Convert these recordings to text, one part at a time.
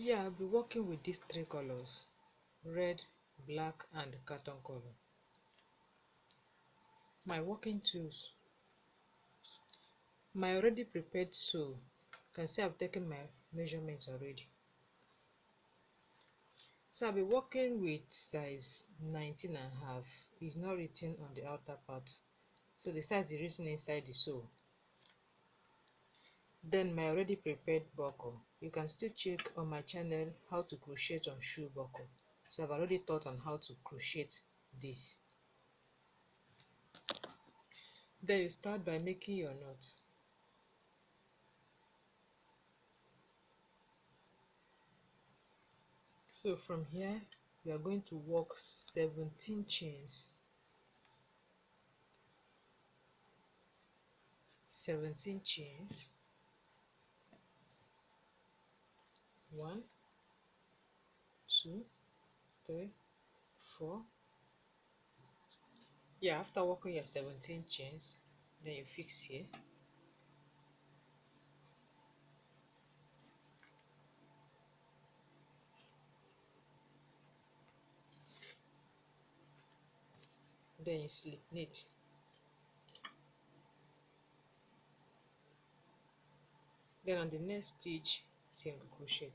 Yeah, I'll be working with these three colors: red, black, and cotton color. My working tools. My already prepared sew. You can see I've taken my measurements already. So I'll be working with size 19.5. It's not written on the outer part. So the size is written inside the sew. Then my already prepared buckle. You can still check on my channel how to crochet on shoe buckle. So I've already taught on how to crochet this. Then you start by making your knot. So from here we are going to work 17 chains. 17 chains. 1, 2, 3, 4. Yeah, after working your 17 chains, then you fix here. Then you slip knit. Then on the next stitch, single crochet.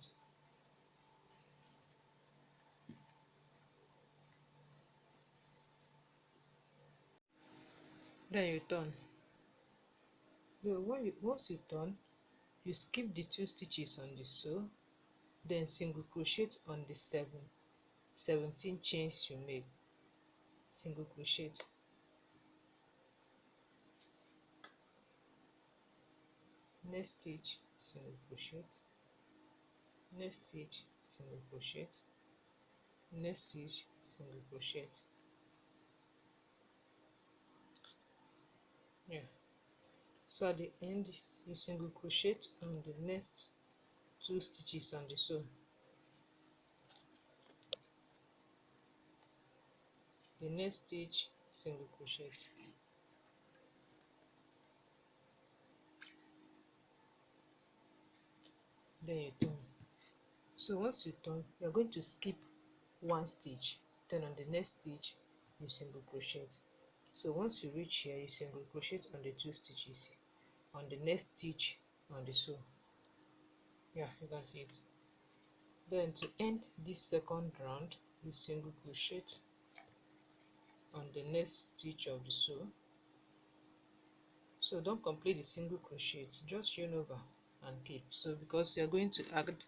Then you turn. Once you turn, you skip the 2 stitches on the sew, then single crochet on the 17 chains you made. Single crochet. Next stitch, single crochet. Next stitch, single crochet. Next stitch, single crochet. Yeah. So at the end, you single crochet on the next 2 stitches on the sew. The next stitch, single crochet. Then you turn. So once you turn, you are going to skip 1 stitch. Then on the next stitch, you single crochet. So once you reach here, you single crochet on the 2 stitches on the next stitch on the sew. Yeah, you can see it. Then to end this second round, you single crochet on the next stitch of the sew. So don't complete the single crochet, just yarn over and keep. So because you are going to add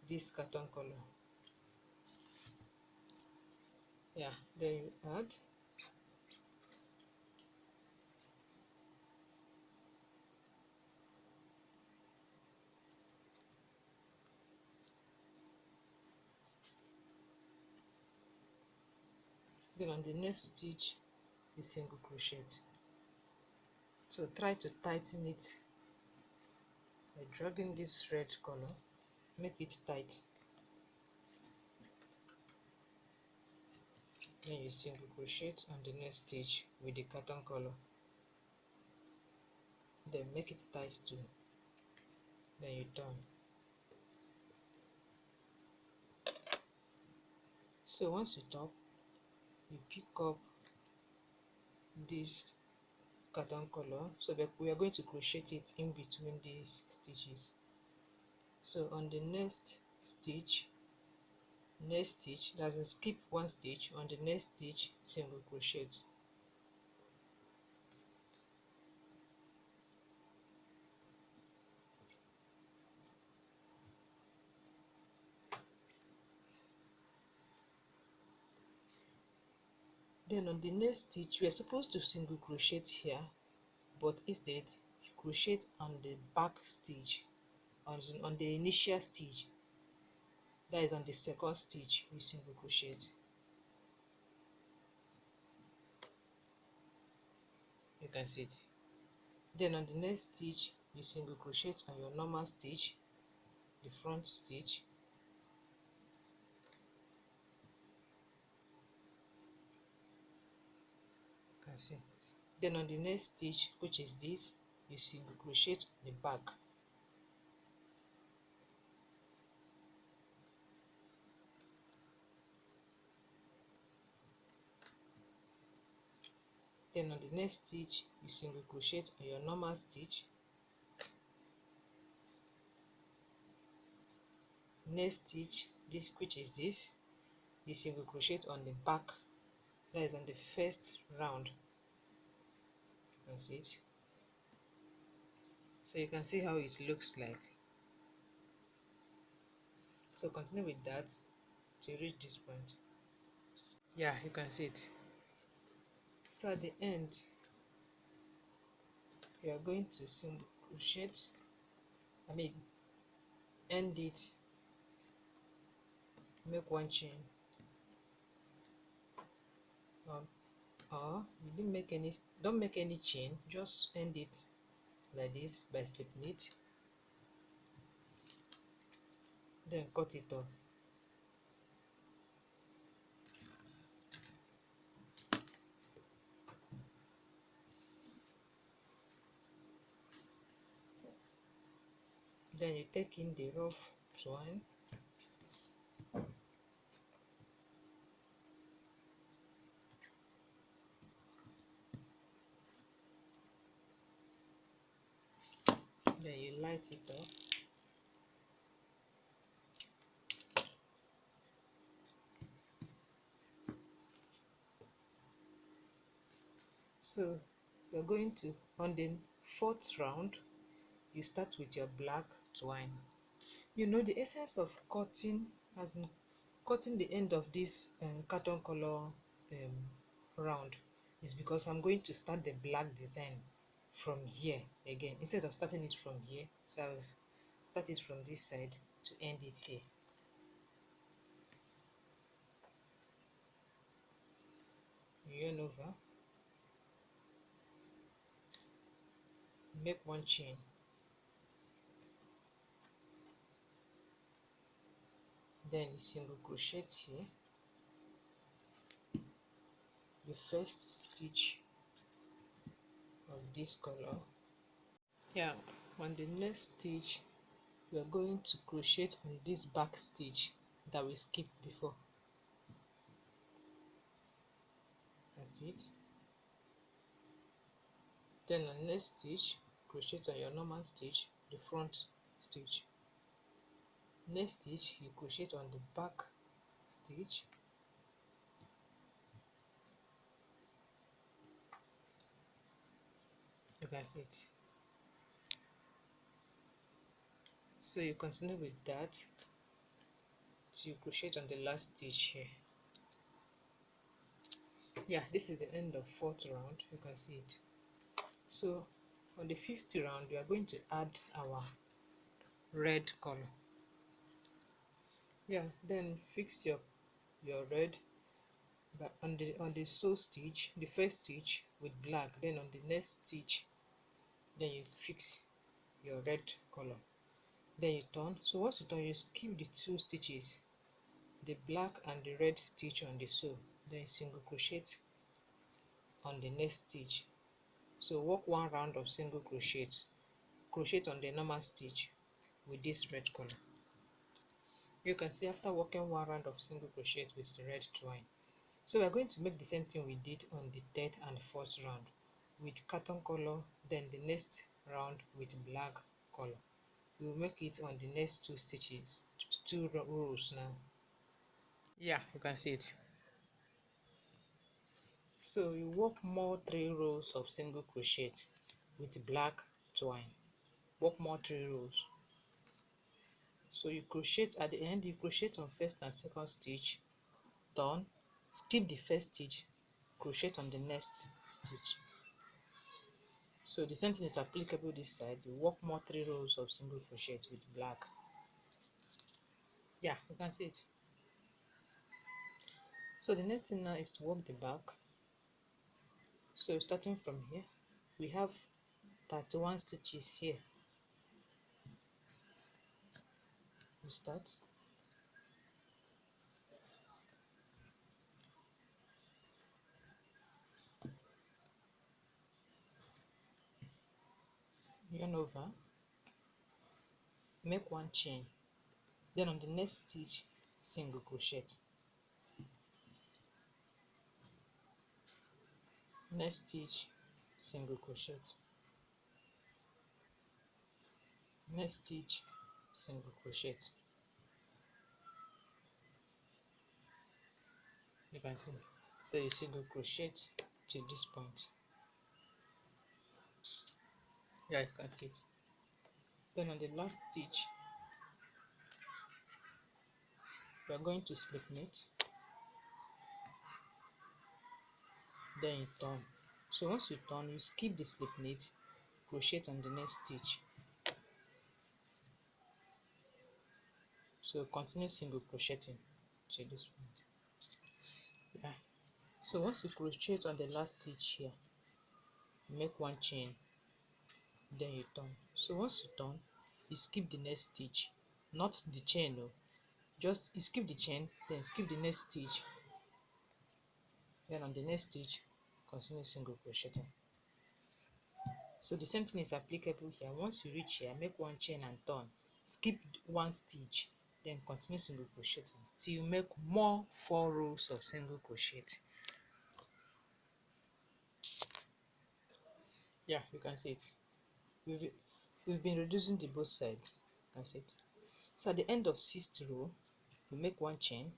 this cotton color. Yeah, then you add. Then on the next stitch, you single crochet. So try to tighten it by dragging this red color, make it tight. Then you single crochet on the next stitch with the cotton color. Then make it tight too. Then you turn. So once you top, you pick up this cotton color, so that we are going to crochet it in between these stitches. So on the next stitch, that's a skip 1 stitch. On the next stitch, single crochet. Then on the next stitch, we are supposed to single crochet here, but instead you crochet on the back stitch, on the initial stitch, that is on the second stitch, you single crochet. You can see it. Then on the next stitch, you single crochet on your normal stitch, the front stitch. You can see. Then on the next stitch, which is this, you single crochet on the back. Then on the next stitch you single crochet on your normal stitch. Next stitch, this which is this, you single crochet on the back, that is on the first round. You can see it. So you can see how it looks like. So continue with that to reach this point. Yeah, you can see it. So at the end you are going to single crochet, end it, make one chain, or you didn't make any, don't make any chain, just end it like this by slipping it, then cut it off. Then you take in the rough twine, then you light it up. So you're going to, on the fourth round, you start with your black twine. You know the essence of cutting, as in cutting the end of this carton color round, is because I'm going to start the black design from here again, instead of starting it from here. So I will start it from this side to end it here. Yarn over, make one chain, then you single crochet here, the first stitch of this color. Yeah, on the next stitch we are going to crochet on this back stitch that we skipped before. That's it. Then on the next stitch, crochet on your normal stitch, the front stitch. Next stitch, you crochet on the back stitch. You can see it. So you continue with that till you crochet on the last stitch here. Yeah, this is the end of fourth round. You can see it. So on the fifth round, we are going to add our red color. Yeah, then fix your red, but on the sew stitch, the first stitch with black, then on the next stitch, then you fix your red color, then you turn. So once you turn, you skip the two stitches, the black and the red stitch on the sew, then single crochet on the next stitch. So work one round of single crochet, crochet on the normal stitch with this red color. You can see after working one round of single crochet with the red twine. So we're going to make the same thing we did on the third and fourth round with carton color, then the next round with black color. We will make it on the next two stitches, two rows now. Yeah, you can see it. So you work more 3 rows of single crochet with black twine. Work more 3 rows. So you crochet at the end, you crochet on first and second stitch, turn, skip the first stitch, crochet on the next stitch. So the same thing is applicable this side. You work more 3 rows of single crochet with black. Yeah, you can see it. So the next thing now is to work the back. So starting from here, we have 31 stitches here. You start. Yarn over, make one chain, then on the next stitch single crochet, next stitch, single crochet, next stitch, single crochet. You can see, so you single crochet to this point. Yeah, you can see it. Then on the last stitch, we are going to slip knit, then you turn. So once you turn, you skip the slip knit, crochet on the next stitch. So continue single crocheting to this point. Yeah. So once you crochet on the last stitch here, make one chain, then you turn. So once you turn, you skip the next stitch, not the chain, no. Just you skip the chain, then skip the next stitch. Then on the next stitch, continue single crocheting. So the same thing is applicable here. Once you reach here, make one chain and turn. Skip one stitch, then continue single crocheting till you make more 4 rows of single crochet. Yeah, you can see it. We've been reducing the both sides. You can see it. So at the end of 6th row, we make one chain.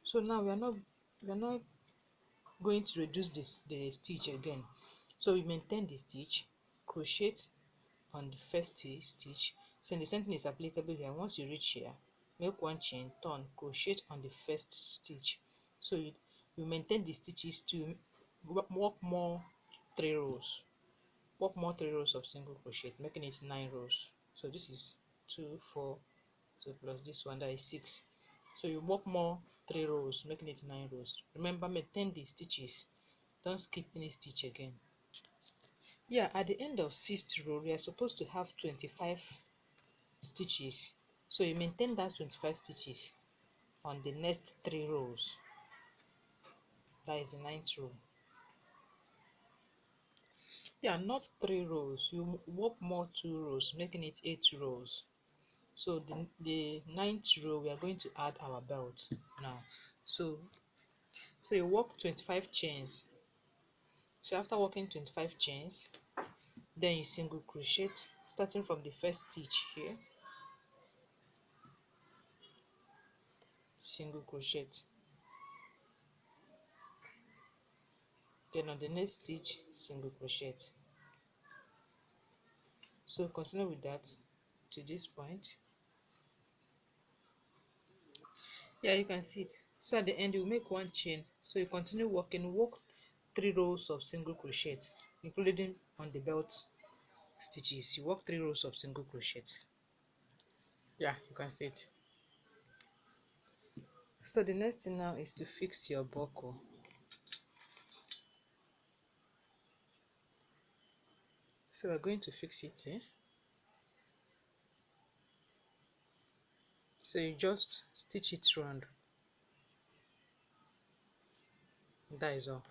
So now we are not going to reduce the stitch again. So we maintain the stitch, crochet on the first stitch. So the same thing is applicable here. Once you reach here, make one chain, turn, crochet on the first stitch. So you maintain the stitches to work more 3 rows. Work more 3 rows of single crochet, making it 9 rows. So this is 2, 4, so plus this one, that is 6. So you work more 3 rows, making it 9 rows. Remember, maintain the stitches. Don't skip any stitch again. Yeah, at the end of 6th row, we are supposed to have 25 stitches. So you maintain that 25 stitches on the next 3 rows. That is the 9th row. Yeah, not 3 rows. You work more 2 rows, making it 8 rows. So the 9th row, we are going to add our belt now. So you work 25 chains. So after working 25 chains, then you single crochet starting from the first stitch here, single crochet, then on the next stitch, single crochet. So continue with that to this point. Yeah, you can see it. So at the end, you make one chain. So you continue working, work 3 rows of single crochet, including on the belt stitches. You work 3 rows of single crochet. Yeah, you can see it. So the next thing now is to fix your buckle. So we're going to fix it. So you just stitch it round. That is all.